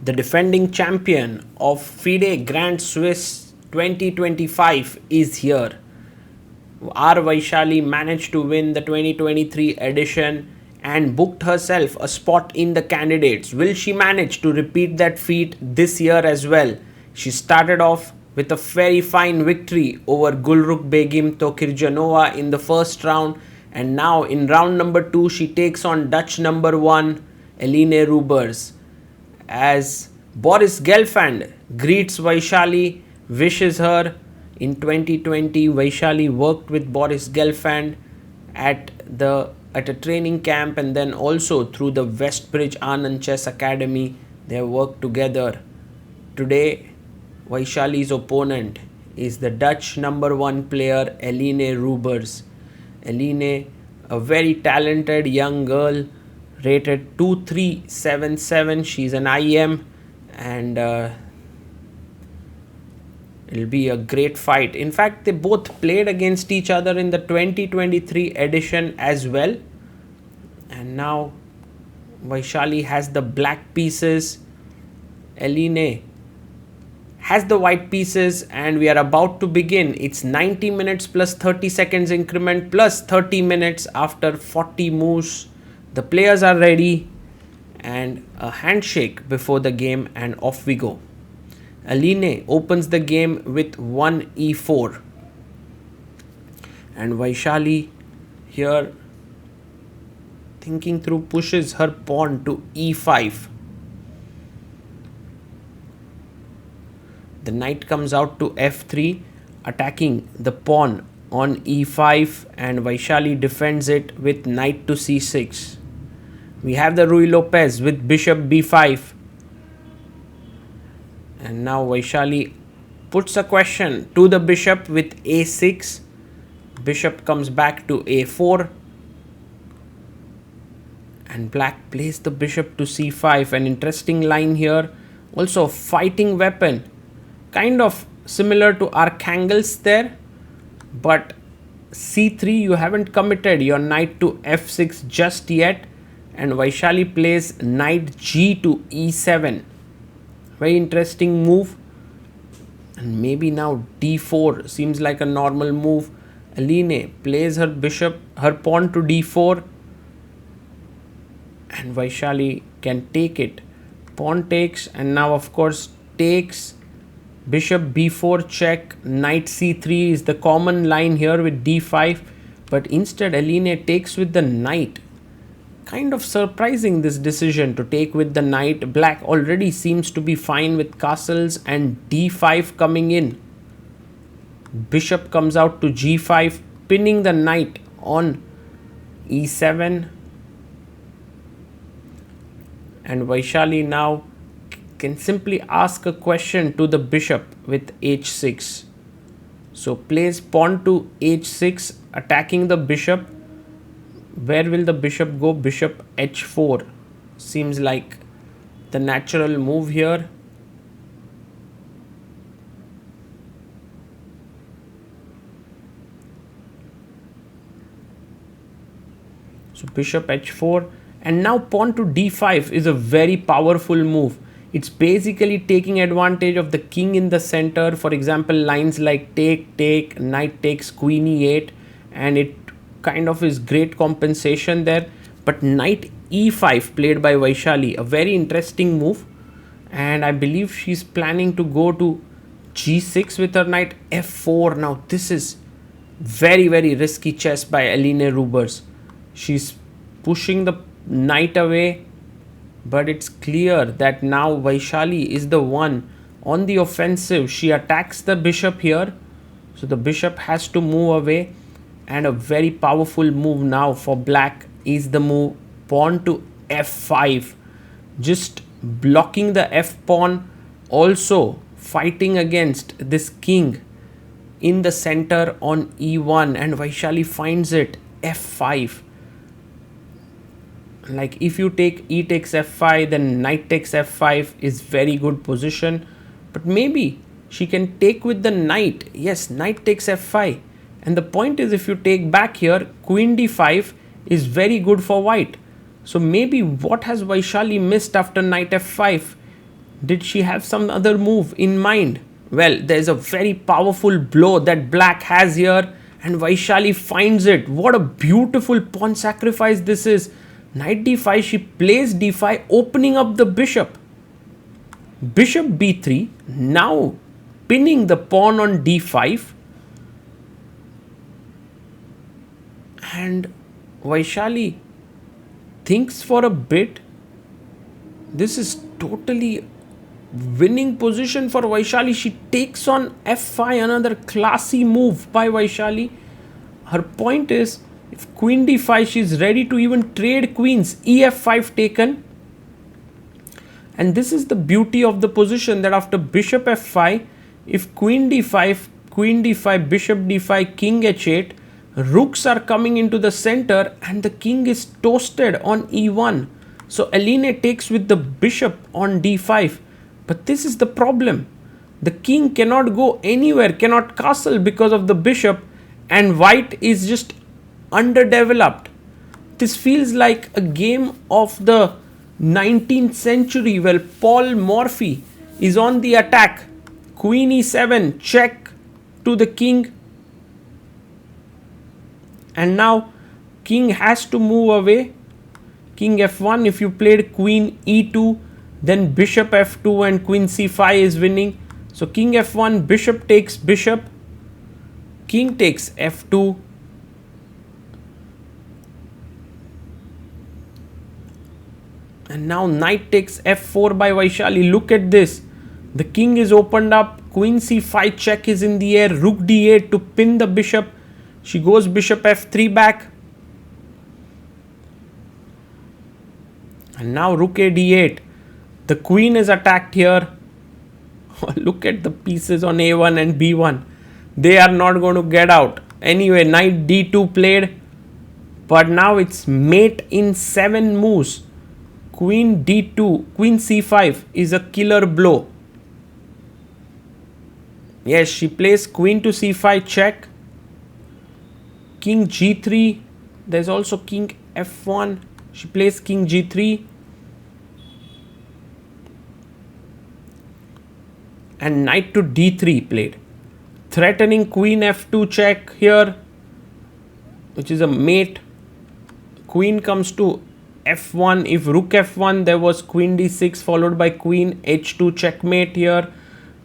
The defending champion of FIDE Grand Swiss 2025 is here. Our Vaishali managed to win the 2023 edition and booked herself a spot in the candidates. Will she manage to repeat that feat this year as well? She started off with a very fine victory over Gulrukh Begim Tokirjanova in the first round, and now in round number 2 she takes on Dutch number 1 Eline Roebers. As Boris Gelfand greets Vaishali, wishes her. In 2020, Vaishali worked with Boris Gelfand at a training camp, and then also through the Westbridge Anand Chess Academy. They have worked together. Today, Vaishali's opponent is the Dutch number 1 player Eline Roebers. Eline, a very talented young girl, rated 2377. She's an IM, and it'll be a great fight. In fact, they both played against each other in the 2023 edition as well. And now Vaishali has the black pieces. Eline has the white pieces, and we are about to begin. It's 90 minutes plus 30 seconds increment plus 30 minutes after 40 moves. The players are ready, and a handshake before the game, and off we go. Eline opens the game with 1 e4, and Vaishali here, thinking through, pushes her pawn to e5. The knight comes out to f3, attacking the pawn on e5, and Vaishali defends it with knight to c6. We have the Ruy Lopez with bishop b5. And now Vaishali puts a question to the bishop with a6. Bishop comes back to a4. And black plays the bishop to c5. An interesting line here. Also fighting weapon. Kind of similar to Archangel's there. But c3, you haven't committed your knight to f6 just yet. And Vaishali plays knight g to e7. Very interesting move. And maybe now d4 seems like a normal move. Eline plays her pawn to d4. And Vaishali can take it. Pawn takes, and now of course takes. Bishop b4 check. Knight c3 is the common line here with d5. But instead Eline takes with the knight. Kind of surprising, this decision to take with the knight. Black already seems to be fine with castles, and d5 coming in. Bishop comes out to g5, pinning the knight on e7. And Vaishali now can simply ask a question to the bishop with h6. So plays pawn to h6, attacking the bishop. Where will the bishop go? Bishop h4 seems like the natural move here. So bishop h4, and now pawn to d5 is a very powerful move. It's basically taking advantage of the king in the center. For example, lines like take, take, knight takes, queen e8, and it kind of is great compensation there. But knight e5 played by Vaishali, a very interesting move, and I believe she's planning to go to g6 with her knight f4. Now this is very, very risky chess by Eline Roebers. She's pushing the knight away, but it's clear that now Vaishali is the one on the offensive. She attacks the bishop here, so the bishop has to move away. And a very powerful move now for black is the move pawn to f5. Just blocking the f pawn, also fighting against this king in the center on e1, and Vaishali finds it f5. Like if you take e takes f5, then knight takes f5 is very good position. But maybe she can take with the knight. Yes, knight takes f5. And the point is, if you take back here, queen d5 is very good for white. So maybe what has Vaishali missed after knight f5? Did she have some other move in mind? Well, there's a very powerful blow that black has here, and Vaishali finds it. What a beautiful pawn sacrifice this is. Knight d5, she plays d5, opening up the bishop. Bishop b3, now pinning the pawn on d5. And Vaishali thinks for a bit. This is totally winning position for Vaishali. She takes on f5, another classy move by Vaishali. Her point is, if queen d5, she is ready to even trade queens. ef5 taken. And this is the beauty of the position, that after bishop f5, if queen d5, bishop d5, king h8, rooks are coming into the center and the king is toasted on e1. So Eline takes with the bishop on d5. But this is the problem. The king cannot go anywhere, cannot castle because of the bishop, and white is just underdeveloped. This feels like a game of the 19th century where Paul Morphy is on the attack. Queen e7, check to the king. And now king has to move away. King f1, if you played queen e2, then bishop f2 and queen c5 is winning. So king f1, bishop takes bishop, king takes f2. And now knight takes f4 by Vaishali. Look at this. The king is opened up, queen c5 check is in the air, rook d8 to pin the bishop. She goes bishop f3 back. And now rook a d8. The queen is attacked here. Look at the pieces on a1 and b1. They are not going to get out. Anyway, knight d2 played. But now it's mate in 7 moves. Queen d2, queen c5 is a killer blow. Yes, she plays queen to c5 check. King g3. There's also king f1. She plays king g3. And knight to d3 played. Threatening queen f2 check here, which is a mate. Queen comes to f1. If rook f1, there was queen d6 followed by queen h2 checkmate here.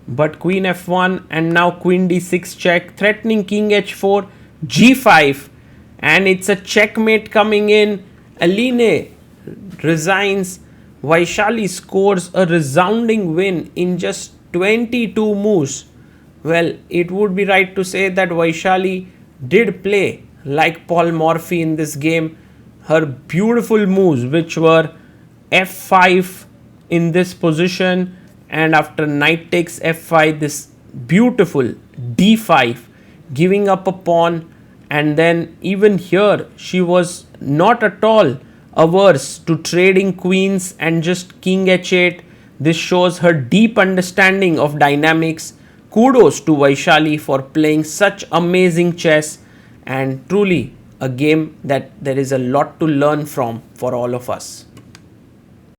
But queen f1 and now queen d6 check, threatening king h4, g5, and it's a checkmate coming in. Eline resigns. Vaishali scores a resounding win in just 22 moves. Well, it would be right to say that Vaishali did play like Paul Morphy in this game. Her beautiful moves, which were f5 in this position, and after knight takes f5, this beautiful d5, giving up a pawn. And then even here, she was not at all averse to trading queens and just king h8. This shows her deep understanding of dynamics. Kudos to Vaishali for playing such amazing chess, and truly a game that there is a lot to learn from for all of us.